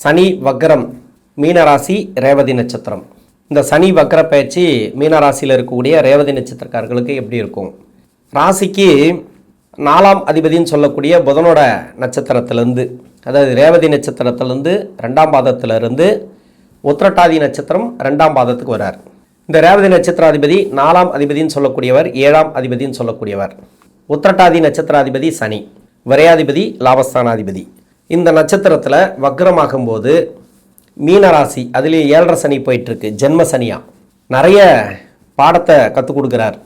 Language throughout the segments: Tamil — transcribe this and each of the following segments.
சனி வக்ரம், மீனராசி, ரேவதி நட்சத்திரம். இந்த சனி வக்ர பயிற்சி மீனராசியில் இருக்கக்கூடிய ரேவதி நட்சத்திரக்காரர்களுக்கு எப்படி இருக்கும்? ராசிக்கு 4ஆம் அதிபதினு சொல்லக்கூடிய புதனோட நட்சத்திரத்திலேருந்து, அதாவது ரேவதி நட்சத்திரத்திலேருந்து 2ஆம் பாதத்திலிருந்து உத்திரட்டாதி நட்சத்திரம் 2ஆம் பாதத்துக்கு வரார். இந்த ரேவதி நட்சத்திராதிபதி 4ஆம் அதிபதினு சொல்லக்கூடியவர், 7ஆம் அதிபதினு சொல்லக்கூடியவர். உத்திரட்டாதி நட்சத்திராதிபதி சனி, விரையாதிபதி, லாபஸ்தானாதிபதி. இந்த நட்சத்திரத்தில் வக்ரமாகும்போது மீனராசி, அதுலேயும் 7.5 சனி போயிட்டுருக்கு, ஜென்ம சனியா நிறைய பாடத்தை கற்றுக் கொடுக்குறார்.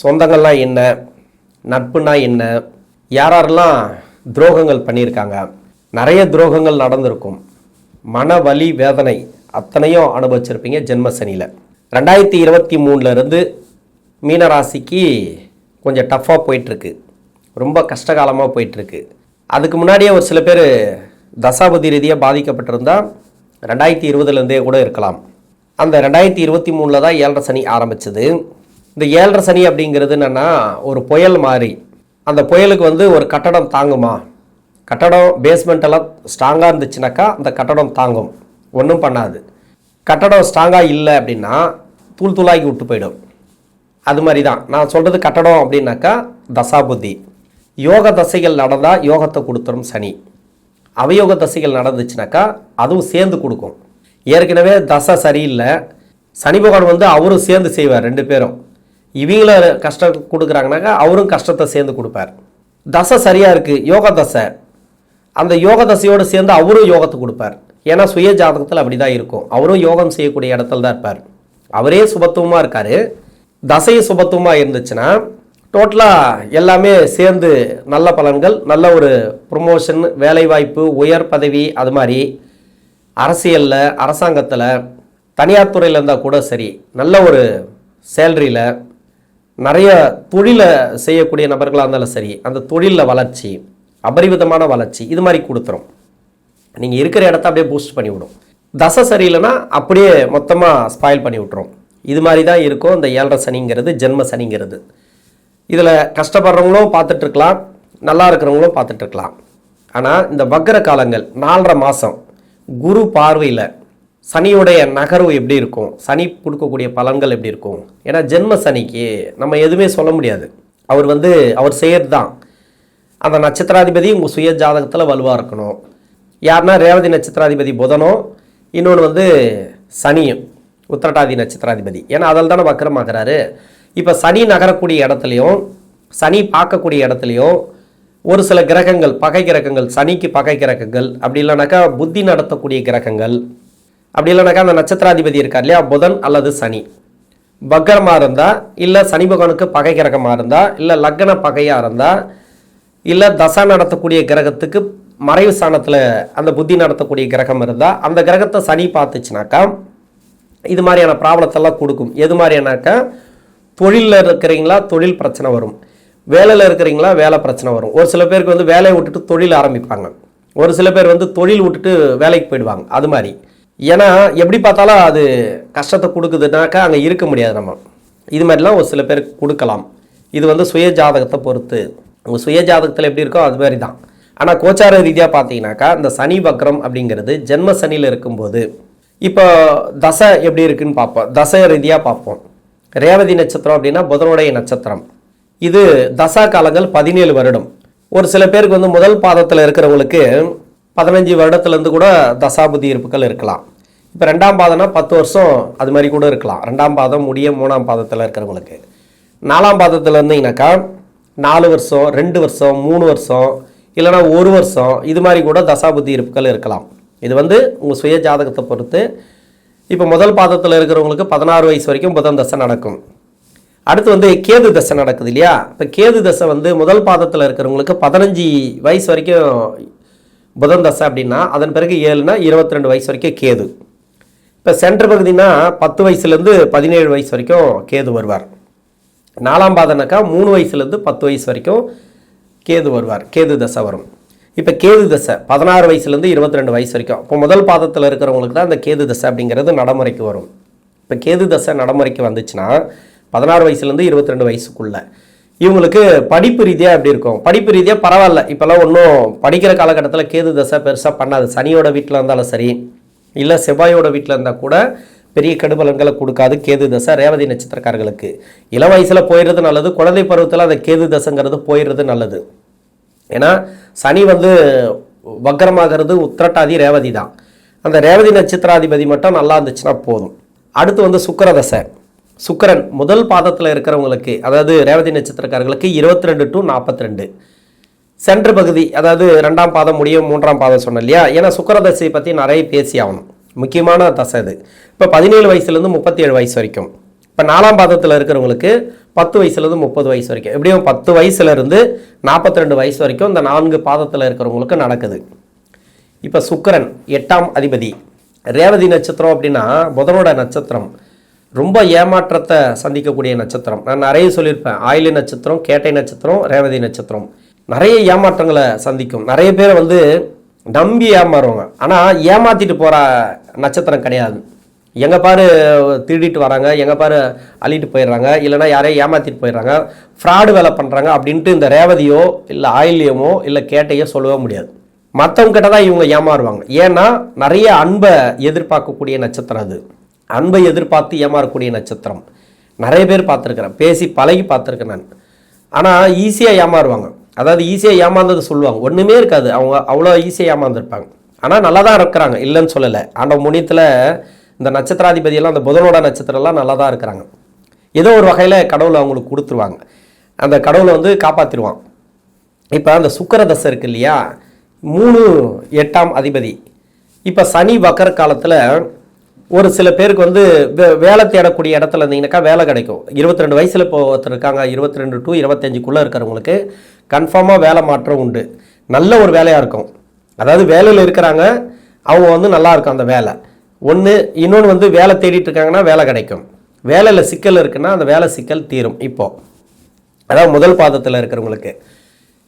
சொந்தங்கள்லாம் என்ன, நட்புனா என்ன, யாரெல்லாம் துரோகங்கள் பண்ணியிருக்காங்க, நிறைய துரோகங்கள் நடந்திருக்கும், மன வலி வேதனை அத்தனையும் அனுபவிச்சிருப்பீங்க ஜென்ம சனியில். 2023 மீனராசிக்கு கொஞ்சம் டஃப்பாக போயிட்டுருக்கு, ரொம்ப கஷ்டகாலமாக போயிட்டுருக்கு. அதுக்கு முன்னாடியே ஒரு சில பேர் தசாபதி ரீதியாக பாதிக்கப்பட்டிருந்தால் 2020 கூட இருக்கலாம். அந்த 2023 தான் 7.5 சனி ஆரம்பிச்சது. இந்த 7.5 சனி அப்படிங்கிறது என்னென்னா ஒரு புயல் மாதிரி. அந்த புயலுக்கு ஒரு கட்டடம் தாங்குமா? கட்டடம் பேஸ்மெண்ட்டெல்லாம் ஸ்ட்ராங்காக இருந்துச்சுனாக்கா அந்த கட்டடம் தாங்கும், ஒன்றும் பண்ணாது. கட்டடம் ஸ்ட்ராங்காக இல்லை அப்படின்னா தூள் தூளாகி விட்டு போயிடும். அது மாதிரி தான் நான் சொல்கிறது. கட்டடம் அப்படின்னாக்கா தசாபுத்தி. யோக தசைகள் நடந்தால் யோகத்தை கொடுத்துரும் சனி. அவயோக தசைகள் நடந்துச்சுனாக்கா அதுவும் சேர்ந்து கொடுக்கும். ஏற்கனவே தசை சரியில்லை, சனி பகவான் அவரும் சேர்ந்து செய்வார். 2 பேரும் இவங்கள கஷ்டம் கொடுக்குறாங்கனாக்கா அவரும் கஷ்டத்தை சேர்ந்து கொடுப்பார். தசை சரியாக இருக்குது, யோக தசை, அந்த யோக தசையோடு சேர்ந்து அவரும் யோகத்தை கொடுப்பார். ஏன்னா சுய ஜாதகத்தில் அப்படி தான் இருக்கும். அவரும் யோகம் செய்யக்கூடிய இடத்துல தான் இருப்பார். அவரே சுபத்துவமாக இருக்கார். தசையும் சுபத்துவமாக இருந்துச்சுன்னா டோட்டலாக எல்லாமே சேர்ந்து நல்ல பலன்கள், நல்ல ஒரு ப்ரொமோஷன், வேலைவாய்ப்பு, உயர் பதவி, அது மாதிரி அரசியலில், அரசாங்கத்தில், தனியார் துறையில் இருந்தால் கூட சரி, நல்ல ஒரு சேலரியில், நிறைய தொழிலை செய்யக்கூடிய நபர்களாக இருந்தாலும் சரி, அந்த தொழிலில் வளர்ச்சி, அபரிவிதமான வளர்ச்சி, இது மாதிரி கொடுத்துரும். நீங்கள் இருக்கிற இடத்த அப்படியே பூஸ்ட் பண்ணி விடும். தசை சரியில்லைன்னா அப்படியே மொத்தமாக ஸ்பாயில் பண்ணி விட்டுரும். இது மாதிரி தான் இருக்கும் இந்த 7.5 சனிங்கிறது, ஜென்ம சனிங்கிறது. இதில் கஷ்டப்படுறவங்களும் பார்த்துட்ருக்கலாம், நல்லா இருக்கிறவங்களும் பார்த்துட்ருக்கலாம். ஆனால் இந்த வக்ர காலங்கள் 4.5 மாதம் குரு பார்வையில் சனியுடைய நகர்வு எப்படி இருக்கும், சனி கொடுக்கக்கூடிய பலன்கள் எப்படி இருக்கும்? ஏன்னா ஜென்ம சனிக்கு நம்ம எதுவுமே சொல்ல முடியாது. அவர் அவர் செய்யறது தான். அந்த நட்சத்திராதிபதி உங்கள் சுய ஜாதகத்தில் வலுவாக இருக்கணும். யாருன்னா ரேவதி நட்சத்திராதிபதி புதனோ, இன்னொன்று சனியும் உத்திரட்டாதி நட்சத்திராதிபதி. ஏன்னா அதில் தானே வக்ரமாகிறாரு. இப்போ சனி நகரக்கூடிய இடத்துலையும் சனி பார்க்கக்கூடிய இடத்துலையும் ஒரு சில கிரகங்கள், பகை கிரகங்கள், சனிக்கு பகை கிரகங்கள், அப்படி இல்லைனாக்கா புத்தி நடத்தக்கூடிய கிரகங்கள், அப்படி இல்லைனாக்கா அந்த நட்சத்திராதிபதி இருக்கார் இல்லையா, புதன் அல்லது சனி வக்ரமாக இருந்தால், இல்லை சனி பகவானுக்கு பகை கிரகமாக இருந்தால், இல்லை லக்ன பகையாக இருந்தால், இல்லை தசா நடத்தக்கூடிய கிரகத்துக்கு மறைவு ஸ்தானத்தில் அந்த புத்தி நடத்தக்கூடிய கிரகம் இருந்தால், அந்த கிரகத்தை சனி பார்த்துச்சுனாக்கா இது மாதிரியான ப்ராப்ளத்தெல்லாம் கொடுக்கும். எது மாதிரியானாக்கா, தொழிலில் இருக்கிறீங்களா தொழில் பிரச்சனை வரும், வேலையில் இருக்கிறீங்களா வேலை பிரச்சனை வரும். ஒரு சில பேருக்கு வேலையை விட்டுட்டு தொழில் ஆரம்பிப்பாங்க, ஒரு சில பேர் வேலையை விட்டுட்டு வேலைக்கு போயிடுவாங்க. அது மாதிரி ஏன்னா எப்படி பார்த்தாலும் அது கஷ்டத்தை கொடுக்குதுனாக்கா அங்கே இருக்க முடியாது நம்ம. இது மாதிரிலாம் ஒரு சில பேருக்கு கொடுக்கலாம். இது சுய ஜாதகத்தை பொறுத்து, உங்கள் சுய ஜாதகத்தில் எப்படி இருக்கோ அது மாதிரி தான். ஆனால் கோச்சார ரீதியாக பார்த்தீங்கன்னாக்கா இந்த சனி வக்ரம் அப்படிங்கிறது ஜென்ம சனியில் இருக்கும்போது, இப்போ தசை எப்படி இருக்குன்னு பார்ப்போம். தசை ரீதியாக பார்ப்போம். ரேவதி நட்சத்திரம் அப்படின்னா புதனுடைய நட்சத்திரம். இது தசா காலங்கள் 17 வருடம். ஒரு சில பேருக்கு முதல் பாதத்தில் இருக்கிறவங்களுக்கு 15 வருடத்துலேருந்து கூட தசாபுதி இருப்புகள் இருக்கலாம். இப்போ 2ஆம் பாதம்னா 10 வருஷம் அது மாதிரி கூட இருக்கலாம். 2ஆம் பாதம் முடிய 3ஆம் பாதத்தில் இருக்கிறவங்களுக்கு. 4ஆம் பாதத்தில் இருந்தீங்கன்னாக்கா 4 வருஷம், 2 வருஷம், 3 வருஷம், இல்லைனா 1 வருஷம், இது மாதிரி கூட தசாபுதி இருப்புகள் இருக்கலாம். இது உங்கள் சுய ஜாதகத்தை பொறுத்து. இப்போ முதல் பாதத்தில் இருக்கிறவங்களுக்கு 16 வயசு வரைக்கும் புதன் தசை நடக்கும். அடுத்து கேது தசை நடக்குது இல்லையா. இப்போ கேது தசை முதல் பாதத்தில் இருக்கிறவங்களுக்கு 15 வயசு வரைக்கும் புதன் தசை அப்படின்னா, அதன் பிறகு 7னா 22 வயசு வரைக்கும் கேது. இப்போ சென்ட்ரு பகுதினா 10 வயசுலேருந்து 17 வயசு வரைக்கும் கேது வருவார். 4ஆம் பாதம்னாக்கா 3 வயசுலேருந்து 10 வயசு வரைக்கும் கேது வருவார், கேது தசை வரும். இப்போ கேது தசை 16 வயசுலேருந்து 22 வயசு வரைக்கும். இப்போ முதல் பாதத்தில் இருக்கிறவங்களுக்கு தான் இந்த கேது தசை அப்படிங்கிறது நடைமுறைக்கு வரும். இப்போ கேது தசை நடைமுறைக்கு வந்துச்சுன்னா 16 வயசுலேருந்து 22 வயசுக்குள்ள. இவங்களுக்கு படிப்பு ரீதியாக எப்படி இருக்கும்? படிப்பு ரீதியாக பரவாயில்ல, இப்போல்லாம் ஒன்றும் படிக்கிற காலகட்டத்தில் கேது தசை பெருசாக பண்ணாது. சனியோட வீட்டில் இருந்தாலும் சரி, இல்லை செவ்வாயோட வீட்டில் இருந்தால் கூட பெரிய கெடுபலன்களை கொடுக்காது கேது தசை ரேவதி நட்சத்திரக்காரர்களுக்கு. இளம் வயசில் போயிடுறது நல்லது, குழந்தை பருவத்தில் அந்த கேது தசைங்கிறது போயிடுறது நல்லது. ஏன்னா சனி வக்கரமாகிறது உத்திரட்டாதி ரேவதி தான். அந்த ரேவதி நட்சத்திராதிபதி மட்டும் நல்லா இருந்துச்சுன்னா போதும். அடுத்து சுக்கிர தசை. சுக்கிரன் முதல் பாதத்தில் இருக்கிறவங்களுக்கு, அதாவது ரேவதி நட்சத்திரக்காரர்களுக்கு 22 to 42 சென்ட்ரு பகுதி, அதாவது 2ஆம் பாதம் முடியும் 3ஆம் பாதம் சொன்னேன் இல்லையா. ஏன்னா சுக்கிர தசையை பற்றி நிறைய பேசி ஆகணும், முக்கியமான தசை இது. இப்போ 17 வயசுலேருந்து 37 வயசு வரைக்கும். இப்போ 4ஆம் பாதத்தில் இருக்கிறவங்களுக்கு 10 வயசுலேருந்து 30 வயசு வரைக்கும், எப்படியும் 10 வயசுலேருந்து 42 வயசு வரைக்கும் இந்த 4 பாதத்தில் இருக்கிறவங்களுக்கு நடக்குது. இப்போ சுக்கிரன் 8ஆம் அதிபதி. ரேவதி நட்சத்திரம் அப்படின்னா புதனோட நட்சத்திரம், ரொம்ப ஏமாற்றத்தை சந்திக்கக்கூடிய நட்சத்திரம். நான் நிறைய சொல்லியிருப்பேன், ஆயிலி நட்சத்திரம், கேட்டை நட்சத்திரம், ரேவதி நட்சத்திரம் நிறைய ஏமாற்றங்களை சந்திக்கும். நிறைய பேர் நம்பி ஏமாறுவாங்க, ஆனால் ஏமாற்றிட்டு போகிற நட்சத்திரம் கிடையாது. எங்கே பாரு திருடிட்டு வராங்க, எங்கே பாரு அள்ளிட்டு போயிடுறாங்க, இல்லைனா யாரையும் ஏமாற்றிட்டு போயிடுறாங்க, ஃப்ராடு வேலை பண்ணுறாங்க அப்படின்ட்டு இந்த ரேவதியோ இல்லை ஆயில்யமோ இல்லை கேட்டையோ சொல்லவே முடியாது. மற்றவங்க கிட்ட தான் இவங்க ஏமாறுவாங்க. ஏன்னா நிறைய அன்பை எதிர்பார்க்கக்கூடிய நட்சத்திரம் அது. அன்பை எதிர்பார்த்து ஏமாறக்கூடிய நட்சத்திரம் நிறைய பேர் பார்த்துருக்குறேன், பேசி பழகி பார்த்துருக்கேன் நான். ஆனால் ஈஸியாக ஏமாறுவாங்க, அதாவது ஈஸியாக ஏமாந்தது சொல்லுவாங்க, ஒன்றுமே இருக்காது, அவங்க அவ்வளோ ஈஸியாக ஏமாந்துருப்பாங்க. ஆனால் நல்லா தான் இருக்கிறாங்க, இல்லைன்னு சொல்லலை. ஆண்டவ முனியத்தில் இந்த நட்சத்திராதிபதியெல்லாம், அந்த புதனோட நட்சத்திரம்லாம் நல்லா தான் இருக்கிறாங்க. ஏதோ ஒரு வகையில் கடவுளை அவங்களுக்கு கொடுத்துருவாங்க, அந்த கடவுளை காப்பாற்றிடுவான். இப்போ அந்த சுக்கிர தசை இருக்கு இல்லையா, 3 8ஆம் அதிபதி. இப்போ சனி வக்கர காலத்தில் ஒரு சில பேருக்கு வேலை தேடக்கூடிய இடத்துல இருந்தீங்கன்னாக்கா வேலை கிடைக்கும். 22 வயசில் இப்போ ஒருத்தர் இருக்காங்க, 22 to 25 இருக்கிறவங்களுக்கு கன்ஃபார்மாக வேலை மாற்றம் உண்டு. நல்ல ஒரு வேலையாக இருக்கும், அதாவது வேலையில் இருக்கிறாங்க அவங்க நல்லா இருக்கும் அந்த வேலை ஒன்று. இன்னொன்று வேலை தேடிட்டு இருக்காங்கன்னா வேலை கிடைக்கும். வேலையில் சிக்கல் இருக்குன்னா அந்த வேலை சிக்கல் தீரும். இப்போது அதாவது முதல் பாதத்தில் இருக்கிறவங்களுக்கு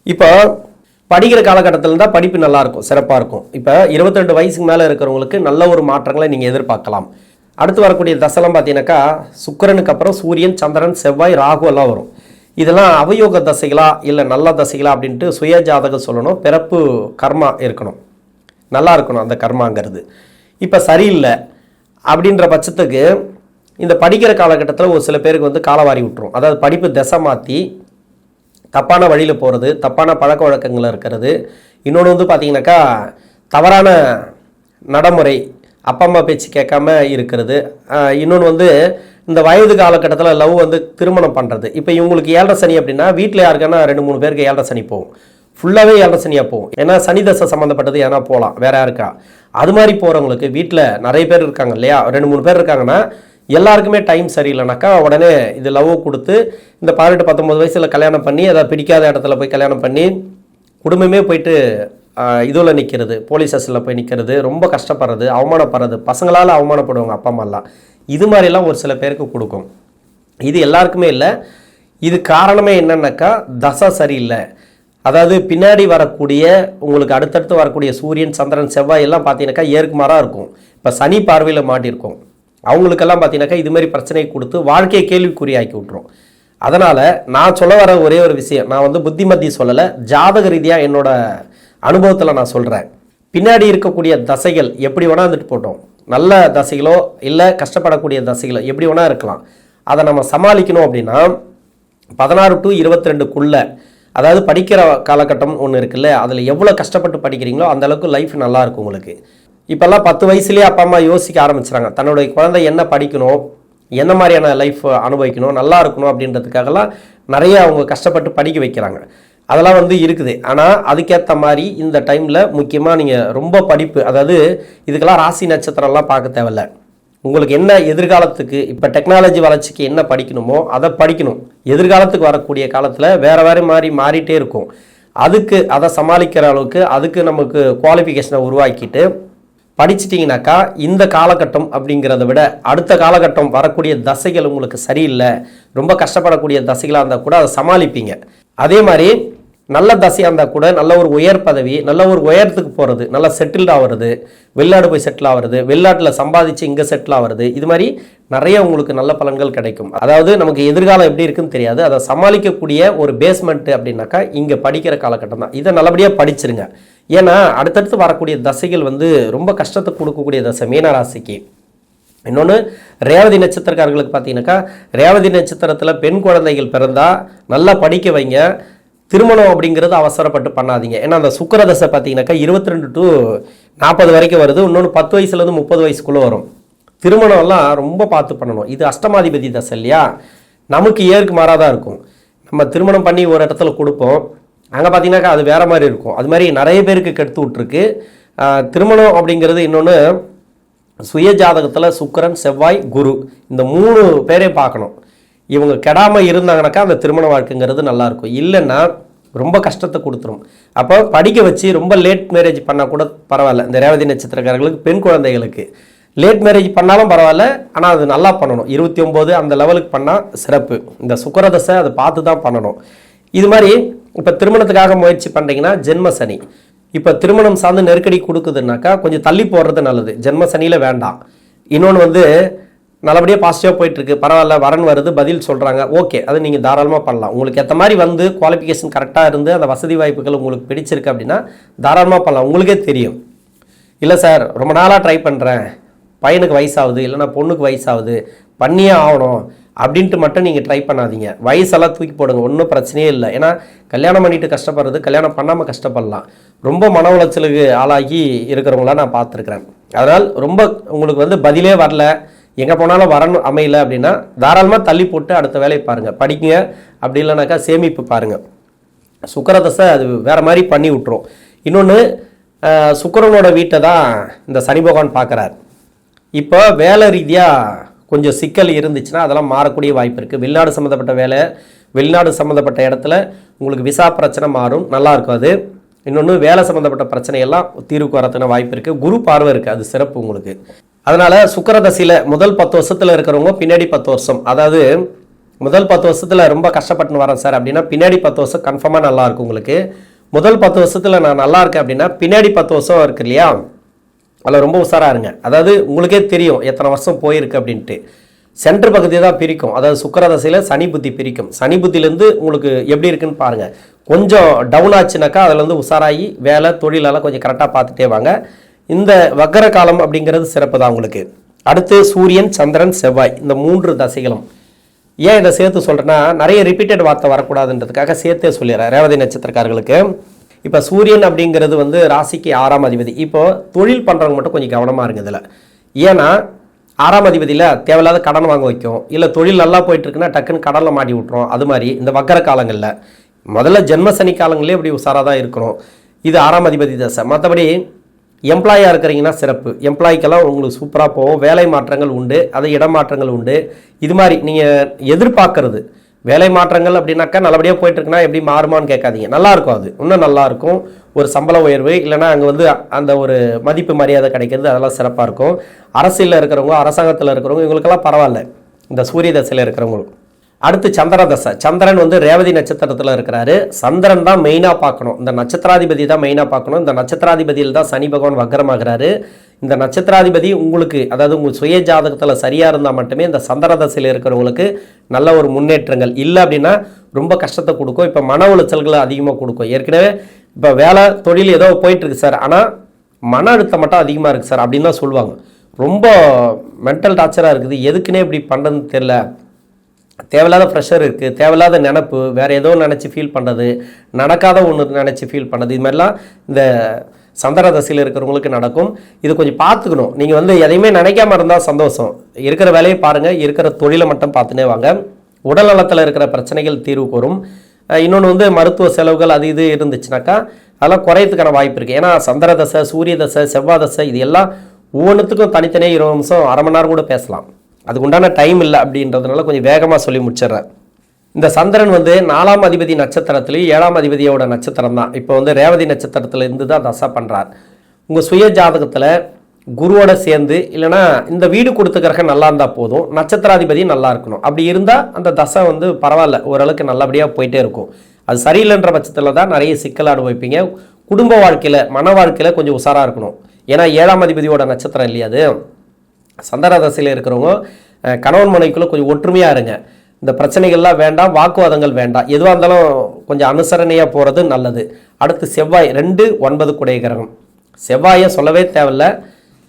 இப்போ படிக்கிற காலகட்டத்தில் தான் படிப்பு நல்லாயிருக்கும், சிறப்பாக இருக்கும். இப்போ 22 வயசுக்கு மேலே இருக்கிறவங்களுக்கு நல்ல ஒரு மாற்றங்களை நீங்கள் எதிர்பார்க்கலாம். அடுத்து வரக்கூடிய தசைலாம் பார்த்தீங்கன்னாக்கா சுக்கிரனுக்கு அப்புறம் சூரியன், சந்திரன், செவ்வாய், ராகு எல்லாம் வரும். இதெல்லாம் அவயோக தசைகளா இல்லை நல்ல தசைகளா அப்படின்ட்டு சுய ஜாதகம் சொல்லணும். பிறப்பு கர்மா இருக்கணும், நல்லா இருக்கணும் அந்த கர்மாங்கிறது. இப்போ சரியில்லை அப்படின்ற பட்சத்துக்கு இந்த படிக்கிற காலகட்டத்தில் ஒரு சில பேருக்கு காலவாரி விட்டுரும். அதாவது படிப்பு திசை மாற்றி தப்பான வழியில் போகிறது, தப்பான பழக்க வழக்கங்கள் இருக்கிறது. இன்னொன்று பார்த்தீங்கன்னாக்கா தவறான நடைமுறை, அப்பா அம்மா பேச்சு கேட்காம இருக்கிறது. இன்னொன்று இந்த வயது காலகட்டத்தில் லவ் திருமணம் பண்ணுறது. இப்போ இவங்களுக்கு 7.5 சனி அப்படின்னா வீட்டில் யாருக்கானா 2-3 பேருக்கு 7.5 சனி போகும், ஃபுல்லாகவே 7.5 சனியாக போகும். ஏன்னா சனி தசை சம்மந்தப்பட்டது ஏன்னா போகலாம், வேற யாருக்கா. அது மாதிரி போகிறவங்களுக்கு வீட்டில் நிறைய பேர் இருக்காங்க இல்லையா, 2-3 பேர் இருக்காங்கன்னா எல்லாருக்குமே டைம் சரியில்லைனாக்கா உடனே இது லவ் கொடுத்து இந்த 18-19 வயசில் கல்யாணம் பண்ணி அதை பிடிக்காத இடத்துல போய் கல்யாணம் பண்ணி குடும்பமே போயிட்டு இதில் நிற்கிறது, போலீஸ் ஸ்டேஷனில் போய் நிற்கிறது, ரொம்ப கஷ்டப்படுறது, அவமானப்படுறது, பசங்களால் அவமானப்படுவாங்க அப்பா அம்மாலாம். இது மாதிரிலாம் ஒரு சில பேருக்கு கொடுக்கும். இது எல்லாருக்குமே இல்லை. இது காரணமே என்னன்னாக்கா தசை சரியில்லை. அதாவது பின்னாடி வரக்கூடிய உங்களுக்கு அடுத்தடுத்து வரக்கூடிய சூரியன், சந்திரன், செவ்வாய் எல்லாம் பார்த்தீங்கன்னாக்கா ஏற்குமாறாக இருக்கும். இப்போ சனி பார்வையில் மாட்டியிருக்கும் அவங்களுக்கெல்லாம் பார்த்தீங்கன்னாக்கா இது மாதிரி பிரச்சனையை கொடுத்து வாழ்க்கையை கேள்விக்குறியாக்கி விட்டுரும். அதனால் நான் சொல்ல வர ஒரே ஒரு விஷயம், நான் புத்திமதி சொல்லலை, ஜாதக ரீதியாக என்னோட அனுபவத்தில் நான் சொல்கிறேன். பின்னாடி இருக்கக்கூடிய தசைகள் எப்படி வேணால் போட்டோம், நல்ல தசைகளோ இல்லை கஷ்டப்படக்கூடிய தசைகளோ எப்படி வேணால் இருக்கலாம். அதை நம்ம சமாளிக்கணும் அப்படின்னா 16 to 22 அதாவது படிக்கிற காலகட்டம் ஒன்று இருக்குல்ல, அதில் எவ்வளோ கஷ்டப்பட்டு படிக்கிறீங்களோ அந்த அளவுக்கு லைஃப் நல்லாயிருக்கும் உங்களுக்கு. இப்போல்லாம் 10 வயசுலேயே அப்பா அம்மா யோசிக்க ஆரம்பிச்சுறாங்க, தன்னுடைய குழந்தை என்ன படிக்கணும், என்ன மாதிரியான லைஃப் அனுபவிக்கணும், நல்லா இருக்கணும் அப்படின்றதுக்காகலாம் நிறைய அவங்க கஷ்டப்பட்டு படிக்க வைக்கிறாங்க. அதெல்லாம் இருக்குது. ஆனால் அதுக்கேற்ற மாதிரி இந்த டைமில் முக்கியமாக நீங்கள் ரொம்ப படிப்பு, அதாவது இதுக்கெல்லாம் ராசி நட்சத்திரம்லாம் பார்க்க தேவையில்ல. உங்களுக்கு என்ன எதிர்காலத்துக்கு இப்போ டெக்னாலஜி வளர்ச்சிக்கு என்ன படிக்கணுமோ அதை படிக்கணும். எதிர்காலத்துக்கு வரக்கூடிய காலத்தில் வேறு மாறிட்டே இருக்கும். அதுக்கு அதை சமாளிக்கிற அளவுக்கு அதுக்கு நமக்கு குவாலிஃபிகேஷனை உருவாக்கிட்டு படிச்சிட்டிங்கனாக்கா இந்த காலகட்டம் அப்படிங்கிறத விட அடுத்த காலகட்டம் வரக்கூடிய தசைகள் உங்களுக்கு சரியில்லை, ரொம்ப கஷ்டப்படக்கூடிய தசைகளாக இருந்தால் கூட அதை சமாளிப்பீங்க. அதே மாதிரி நல்ல தசையாக இருந்தால் கூட நல்ல ஒரு உயர் பதவி, நல்ல ஒரு உயரத்துக்கு போகிறது, நல்லா செட்டில்ட் ஆகிறது, வெளிநாடு போய் செட்டில் ஆகிறது, வெளிநாட்டில் சம்பாதிச்சு இங்கே செட்டில் ஆகிறது, இது மாதிரி நிறைய உங்களுக்கு நல்ல பலன்கள் கிடைக்கும். அதாவது நமக்கு எதிர்காலம் எப்படி இருக்குன்னு தெரியாது, அதை சமாளிக்கக்கூடிய ஒரு பேஸ்மெண்ட் அப்படின்னாக்கா இங்கே படிக்கிற காலகட்டம் தான். இதை நல்லபடியாக படிச்சிருங்க. ஏன்னா அடுத்தடுத்து வரக்கூடிய தசைகள் வந்து ரொம்ப கஷ்டத்தை கொடுக்கக்கூடிய தசை மீனராசிக்கு. இன்னொன்று ரேவதி நட்சத்திரக்காரர்களுக்கு பார்த்தீங்கன்னாக்கா, ரேவதி நட்சத்திரத்தில் பெண் குழந்தைகள் பிறந்தால் நல்லா படிக்க வைங்க. திருமணம் அப்படிங்கிறது அவசரப்பட்டு பண்ணாதீங்க. ஏன்னா அந்த சுக்கிரதசை பார்த்தீங்கன்னாக்கா 22 to 40 வரைக்கும் வருது. இன்னொன்று 10 வயசுலேருந்து 30 வயசுக்குள்ளே வரும். திருமணம்லாம் ரொம்ப பார்த்து பண்ணணும். இது அஷ்டமாதிபதி தசை இல்லையா, நமக்கு ஏற்கு மாறாதான் இருக்கும். நம்ம திருமணம் பண்ணி ஒரு இடத்துல கொடுப்போம், அங்கே பார்த்தீங்கன்னாக்கா அது வேறு மாதிரி இருக்கும். அது மாதிரி நிறைய பேருக்கு கெடுத்து விட்ருக்கு திருமணம் அப்படிங்கிறது. இன்னொன்று சுய ஜாதகத்தில் சுக்கிரன், செவ்வாய், குரு இந்த 3 பேரே பார்க்கணும். இவங்க கெடாமல் இருந்தாங்கனாக்கா அந்த திருமண வாழ்க்கைங்கிறது நல்லாயிருக்கும். இல்லைன்னா ரொம்ப கஷ்டத்தை கொடுத்துரும். அப்போ படிக்க வச்சு ரொம்ப லேட் மேரேஜ் பண்ணால் கூட பரவாயில்ல. இந்த ரேவதி நட்சத்திரக்காரர்களுக்கு பெண் குழந்தைகளுக்கு லேட் மேரேஜ் பண்ணாலும் பரவாயில்ல, ஆனால் அது நல்லா பண்ணணும். 29 அந்த லெவலுக்கு பண்ணால் சிறப்பு. இந்த சுக்கிரதசை அதை பார்த்து தான் பண்ணணும். இது மாதிரி இப்போ திருமணத்துக்காக முயற்சி பண்ணுறீங்கன்னா ஜென்ம சனி, இப்போ திருமணம் சார்ந்து நெருக்கடி கொடுக்குதுன்னாக்கா கொஞ்சம் தள்ளி போடுறது நல்லது. ஜென்ம சனியில் வேண்டாம். இன்னொன்று வந்து நல்லபடியாக பாசிட்டிவாக போயிட்டுருக்கு, பரவாயில்ல, வரன் வருது, பதில் சொல்கிறாங்க, ஓகே, அது நீங்கள் தாராளமாக பண்ணலாம். உங்களுக்கு ஏற்ற மாதிரி வந்து குவாலிஃபிகேஷன் கரெக்டாக இருந்து அந்த வசதி வாய்ப்புகள் உங்களுக்கு பிடிச்சிருக்கு அப்படின்னா தாராளமாக பண்ணலாம். உங்களுக்கே தெரியும். இல்லை சார் ரொம்ப நாளாக ட்ரை பண்ணுறேன், பையனுக்கு வயசாகுது இல்லைனா பொண்ணுக்கு வயசாகுது, பண்ணியே ஆகணும் அப்படின்ட்டு மட்டும் நீங்கள் ட்ரை பண்ணாதீங்க. வயசெல்லாம் தூக்கி போடுங்க, ஒன்றும் பிரச்சனையே இல்லை. ஏன்னா கல்யாணம் பண்ணிட்டு கஷ்டப்படுறது கல்யாணம் பண்ணாமல் கஷ்டப்படலாம். ரொம்ப மன உளைச்சலுக்கு ஆளாகி இருக்கிறவங்களாம் நான் பார்த்துருக்குறேன். அதனால் ரொம்ப உங்களுக்கு வந்து பதிலே வரல, எங்கே போனாலும் வரணும் அமையல அப்படின்னா தாராளமாக தள்ளி போட்டு அடுத்த வேலையை பாருங்கள், படிங்க. அப்படி இல்லைனாக்கா சேமிப்பு பாருங்கள். சுக்கிரதசை அது வேறு மாதிரி பண்ணி விட்டுரும். இன்னொன்று சுக்கிரனோட வீட்டை தான் இந்த சனி பகவான் பார்க்குறார். இப்போ வேலை ரீதியாக கொஞ்சம் சிக்கல் இருந்துச்சுன்னா அதெல்லாம் மாறக்கூடிய வாய்ப்பு இருக்குது. வெளிநாடு சம்மந்தப்பட்ட வேலை, வெளிநாடு சம்மந்தப்பட்ட இடத்துல உங்களுக்கு விசா பிரச்சனை மாறும், நல்லாயிருக்கும் அது. இன்னொன்று வேலை சம்மந்தப்பட்ட பிரச்சனையெல்லாம் தீர்வுக்கு வரத்துன வாய்ப்பு இருக்குது. குரு பார்வை இருக்குது, அது சிறப்பு உங்களுக்கு. அதனால் சுக்கிரதசையில் முதல் 10 வருஷத்தில் இருக்கிறவங்க பின்னாடி 10 வருஷம், அதாவது முதல் 10 வருஷத்தில் ரொம்ப கஷ்டப்பட்டுன்னு வரேன் சார் அப்படின்னா பின்னாடி 10 வருஷம் கன்ஃபார்மாக நல்லாயிருக்கும் உங்களுக்கு. முதல் 10 வருஷத்தில் நான் நல்லா இருக்கேன் அப்படின்னா பின்னாடி 10 வருஷம் இருக்கு இல்லையா, அதில் ரொம்ப உஷாராக இருங்க. அதாவது உங்களுக்கே தெரியும் எத்தனை வருஷம் போயிருக்கு அப்படின்ட்டு. சென்டர் பகுதியை தான் பிரிக்கும். அதாவது சுக்கிரதசையில் சனி புத்தி பிரிக்கும். சனி புத்தியிலேருந்து உங்களுக்கு எப்படி இருக்குன்னு பாருங்கள். கொஞ்சம் டவுன் ஆச்சுனாக்கா அதில் வந்து உஷாராகி வேலை தொழிலெல்லாம் கொஞ்சம் கரெக்டாக பார்த்துட்டே வாங்க. இந்த வக்கர காலம் அப்படிங்கிறது சிறப்பு தான் உங்களுக்கு. அடுத்து சூரியன், சந்திரன், செவ்வாய் இந்த 3 தசைகளும். ஏன் இதை சேர்த்து சொல்கிறேன்னா நிறைய ரிப்பீட்டட் வார்த்தை வரக்கூடாதுன்றதுக்காக சேர்த்தே சொல்லிடுறேன் ரேவதி நட்சத்திரக்காரர்களுக்கு. இப்போ சூரியன் அப்படிங்கிறது வந்து ராசிக்கு 6ஆம் அதிபதி. இப்போ தொழில் பண்ணுறவங்க மட்டும் கொஞ்சம் கவனமாக இருங்க இதில். ஏன்னா 6ஆம் அதிபதியில் தேவையில்லாத கடன் வாங்க வைக்கும், இல்லை தொழில் நல்லா போயிட்டுருக்குன்னா டக்குன்னு கடனில் மாட்டி விட்டுரும். அது மாதிரி இந்த வக்கர காலங்களில் முதல்ல ஜென்ம சனி காலங்களே இப்படி உஷாராக தான் இருக்கணும். இது 6ஆம் அதிபதி தசை. மற்றபடி எம்ப்ளாயாக இருக்கிறீங்கன்னா சிறப்பு, எம்ப்ளாய்க்கெல்லாம் உங்களுக்கு சூப்பராக போகும். வேலை மாற்றங்கள் உண்டு, அது இடமாற்றங்கள் உண்டு. இது மாதிரி நீங்கள் எதிர்பார்க்கறது வேலை மாற்றங்கள் அப்படின்னாக்கா நல்லபடியாக போயிட்டுருக்குன்னா எப்படி மாறுமான்னு கேட்காதீங்க, நல்லாயிருக்கும். அது இன்னும் நல்லாயிருக்கும். ஒரு சம்பள உயர்வு இல்லைனா அங்கே வந்து அந்த ஒரு மதிப்பு மரியாதை கிடைக்கிறது, அதெல்லாம் சிறப்பாக இருக்கும். அரசியலில் இருக்கிறவங்க, அரசாங்கத்தில் இருக்கிறவங்க இவங்களுக்கெல்லாம் பரவாயில்ல இந்த சூரிய தசையில் இருக்கிறவங்களுக்கு. அடுத்து சந்திர தசை. சந்திரன் வந்து ரேவதி நட்சத்திரத்தில் இருக்கிறாரு. சந்திரன் தான் மெயினாக பார்க்கணும், இந்த நட்சத்திராதிபதி தான் மெயினாக பார்க்கணும். இந்த நட்சத்திராதிபதியில் தான் சனி பகவான் வக்கரமாகிறாரு. இந்த நட்சத்திராதிபதி உங்களுக்கு, அதாவது உங்கள் சுய ஜாதகத்தில் சரியாக இருந்தால் மட்டுமே இந்த சந்திர தசையில் இருக்கிறவங்களுக்கு நல்ல ஒரு முன்னேற்றங்கள். இல்லை அப்படின்னா ரொம்ப கஷ்டத்தை கொடுக்கும். இப்போ மன உளைச்சல்களை அதிகமாக கொடுக்கும். ஏற்கனவே இப்போ வேலை தொழில் ஏதோ போயிட்டுருக்கு சார், ஆனால் மன அழுத்தம் மட்டும் அதிகமாக இருக்குது சார் அப்படின்னு தான் சொல்லுவாங்க. ரொம்ப மென்டல் டார்ச்சராக இருக்குது, எதுக்குன்னே இப்படி பண்ணுறதுன்னு தெரில, தேவையில்லாத ப்ரெஷர் இருக்குது, தேவையில்லாத நினப்பு, வேறு ஏதோ நினச்சி ஃபீல் பண்ணுறது, நடக்காத ஒன்று நினச்சி ஃபீல் பண்ணுறது, இது மாதிரிலாம் இந்த சந்திர தசையில் இருக்கிறவங்களுக்கு நடக்கும். இது கொஞ்சம் பார்த்துக்கணும். நீங்கள் வந்து எதையுமே நினைக்காம இருந்தால் சந்தோஷம். இருக்கிற வேலையை பாருங்கள், இருக்கிற தொழிலை மட்டும் பார்த்துனே வாங்க. உடல் நலத்தில் இருக்கிற பிரச்சனைகள் தீர்வுக்கு வரும். இன்னொன்று வந்து மருத்துவ செலவுகள் அது இது இருந்துச்சுனாக்கா அதெல்லாம் குறையத்துக்கான வாய்ப்பு இருக்குது. ஏன்னா சந்திர தசை, சூரிய தசை, செவ்வாய் தசை இது எல்லாம் ஒவ்வொன்றுத்துக்கும் தனித்தனியாக 20 நிமிஷம், அரை மணி நேரம் கூட பேசலாம். அதுக்கு உண்டான டைம் இல்லை அப்படின்றதுனால கொஞ்சம் வேகமாக சொல்லி முடிச்சிடுறேன். இந்த சந்திரன் வந்து 4ஆம் அதிபதி நட்சத்திரத்துலேயும் 7ஆம் அதிபதியோட நட்சத்திரம் தான். இப்போ வந்து ரேவதி நட்சத்திரத்தில் இருந்து தான் தசை பண்ணுறார். உங்கள் சுய ஜாதகத்தில் குருவோட சேர்ந்து இல்லைனா இந்த வீடு கொடுத்த கிரகம் நல்லா இருந்தால் போதும், நட்சத்திராதிபதி நல்லா இருக்கணும். அப்படி இருந்தால் அந்த தசை வந்து பரவாயில்ல, ஓரளவுக்கு நல்லபடியாக போயிட்டே இருக்கும். அது சரியில்லைன்ற பட்சத்தில் தான் நிறைய சிக்கல் அனுபவிப்பீங்க. குடும்ப வாழ்க்கையில், மன வாழ்க்கையில் கொஞ்சம் உஷாராக இருக்கணும். ஏன்னா 7ஆம் அதிபதியோட நட்சத்திரம் இல்லையா அது. சந்திர தசையில் இருக்கிறவங்க கணவன் மனைவிக்குள்ளே கொஞ்சம் ஒற்றுமையாக இருங்க. இந்த பிரச்சனைகள்லாம் வேண்டாம், வாக்குவாதங்கள் வேண்டாம். எதுவாக இருந்தாலும் கொஞ்சம் அனுசரணையாக போகிறது நல்லது. அடுத்து செவ்வாய் 2, 9 கூடிய கிரகம். செவ்வாயை சொல்லவே தேவையில்லை,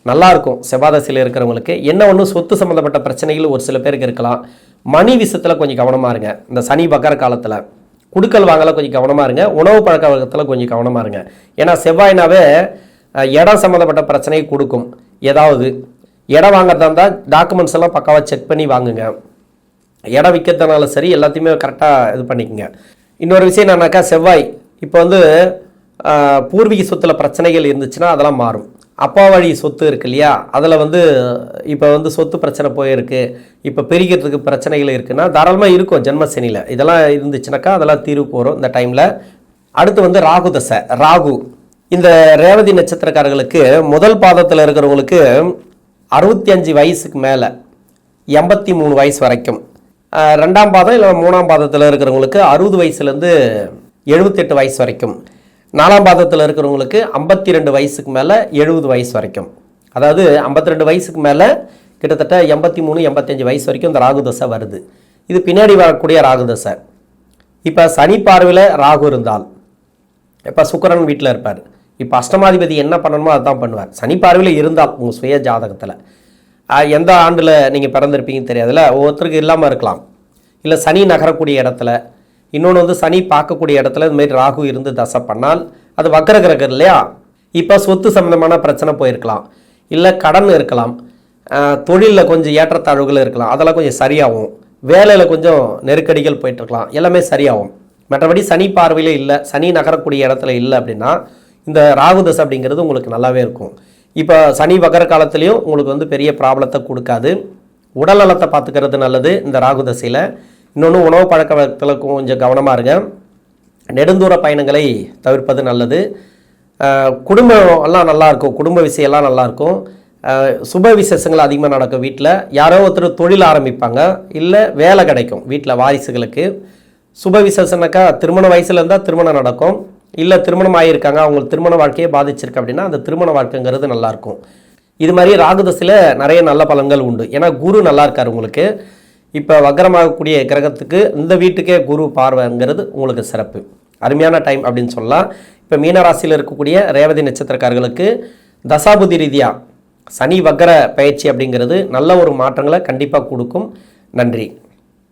நல்லா இருக்கும் செவ்வாய் தசையில் இருக்கிறவங்களுக்கு. என்ன ஒன்று, சொத்து சம்மந்தப்பட்ட பிரச்சனைகள் ஒரு சில பேருக்கு இருக்கலாம். மணி விஷயத்தில் கொஞ்சம் கவனமாக இருங்க. இந்த சனி வக்கர காலத்தில் குடுக்கல் வாங்கல கொஞ்சம் கவனமாக இருங்க. உணவு பழக்க வழக்கத்தில் கொஞ்சம் கவனமாக இருங்க. ஏன்னா செவ்வாய்னாவே இடம் சம்மந்தப்பட்ட பிரச்சனையை கொடுக்கும். ஏதாவது இடம் வாங்குறதா இருந்தால் டாக்குமெண்ட்ஸ் எல்லாம் பக்காவாக செக் பண்ணி வாங்குங்க. இடம் விற்கிறதுனால சரி, எல்லாத்தையுமே கரெக்டாக இது பண்ணிக்கோங்க. இன்னொரு விஷயம் என்னன்னாக்கா, செவ்வாய் இப்போ வந்து பூர்வீக சொத்தில் பிரச்சனைகள் இருந்துச்சுன்னா அதெல்லாம் மாறும். அப்பா வழி சொத்து இருக்கு இல்லையா, அதில் வந்து இப்போ வந்து சொத்து பிரச்சனை போயிருக்கு, இப்போ பிரிக்கிறதுக்கு பிரச்சனைகள் இருக்குன்னா தாராளமாக இருக்கும் ஜென்மசனியில். இதெல்லாம் இருந்துச்சுனாக்கா அதெல்லாம் தீர்வுக்கு வரும் இந்த டைமில். அடுத்து வந்து ராகு தசை. ராகு இந்த ரேவதி நட்சத்திரக்காரர்களுக்கு முதல் பாதத்தில் இருக்கிறவங்களுக்கு 65 வயசுக்கு மேலே 83 வயசு வரைக்கும், 2ஆம் பாதம் இல்லை 3ஆம் பாதத்தில் இருக்கிறவங்களுக்கு 60 வயசுலேருந்து 78 வயசு வரைக்கும், 4ஆம் பாதத்தில் இருக்கிறவங்களுக்கு 52 வயசுக்கு மேலே 70 வயசு வரைக்கும். அதாவது 52 வயசுக்கு மேலே கிட்டத்தட்ட 83, 85 வயசு வரைக்கும் இந்த ராகு தசை வருது. இது பின்னாடி வரக்கூடிய ராகு தசை. இப்போ சனி பார்வையில் ராகு இருந்தால், இப்போ சுக்கிரன் வீட்டில் இருப்பார். இப்போ அஷ்டமாதிபதி என்ன பண்ணணுமோ அதுதான் பண்ணுவார். சனி பார்வையில் இருந்தால் உங்கள் சுய ஜாதகத்தில் எந்த ஆண்டில் நீங்கள் பிறந்திருப்பீங்கன்னு தெரியாதுல்ல, ஒவ்வொருத்தருக்கு இல்லாமல் இருக்கலாம். இல்லை சனி நகரக்கூடிய இடத்துல, இன்னொன்று வந்து சனி பார்க்கக்கூடிய இடத்துல இதுமாரி ராகு இருந்து தசை பண்ணால் அது வக்கர கிரகம் இல்லையா. இப்போ சொத்து சம்மந்தமான பிரச்சனை போயிருக்கலாம், இல்லை கடன் இருக்கலாம், தொழிலில் கொஞ்சம் ஏற்றத்தாழ்வுகள் இருக்கலாம், அதெல்லாம் கொஞ்சம் சரியாகும். வேலையில் கொஞ்சம் நெருக்கடிகள் போயிட்டுருக்கலாம், எல்லாமே சரியாகும். மற்றபடி சனி பார்வையில் இல்லை, சனி நகரக்கூடிய இடத்துல இல்லை அப்படின்னா இந்த ராகு தசை அப்படிங்கிறது உங்களுக்கு நல்லாவே இருக்கும். இப்போ சனி வக்கர காலத்துலேயும் உங்களுக்கு வந்து பெரிய ப்ராப்ளத்தை கொடுக்காது. உடல் நலத்தை பார்த்துக்கிறது நல்லது இந்த ராகு தசையில். இன்னொன்று, உணவு பழக்க வழக்கத்தில் கொஞ்சம் கவனமாக இருங்க. நெடுந்தூர பயணங்களை தவிர்ப்பது நல்லது. குடும்பம் எல்லாம் நல்லாயிருக்கும், குடும்ப விஷயம்லாம் நல்லாயிருக்கும். சுப விசேஷங்கள் அதிகமாக நடக்கும். வீட்டில் யாரோ ஒருத்தர் தொழில் ஆரம்பிப்பாங்க, இல்லை வேலை கிடைக்கும் வீட்டில் வாரிசுகளுக்கு. சுப விசேஷம்னாக்கா திருமண வயசில் இருந்தால் திருமணம் நடக்கும், இல்லை திருமணம் ஆகியிருக்காங்க அவங்களுக்கு திருமண வாழ்க்கையை பாதிச்சிருக்கு அப்படின்னா அந்த திருமண வாழ்க்கைங்கிறது நல்லாயிருக்கும். இது மாதிரி ராகு தசையில் நிறைய நல்ல பலன்கள் உண்டு. ஏன்னா குரு நல்லா இருக்கார் உங்களுக்கு. இப்போ வக்கரமாகக்கூடிய கிரகத்துக்கு இந்த வீட்டுக்கே குரு பார்வைங்கிறது உங்களுக்கு சிறப்பு, அருமையான டைம் அப்படின்னு சொல்லலாம். இப்போ மீனராசியில் இருக்கக்கூடிய ரேவதி நட்சத்திரக்காரர்களுக்கு தசாபுதி ரீதியாக சனி வக்கர பயிற்சி அப்படிங்கிறது நல்ல ஒரு மாற்றங்களை கண்டிப்பாக கொடுக்கும். நன்றி.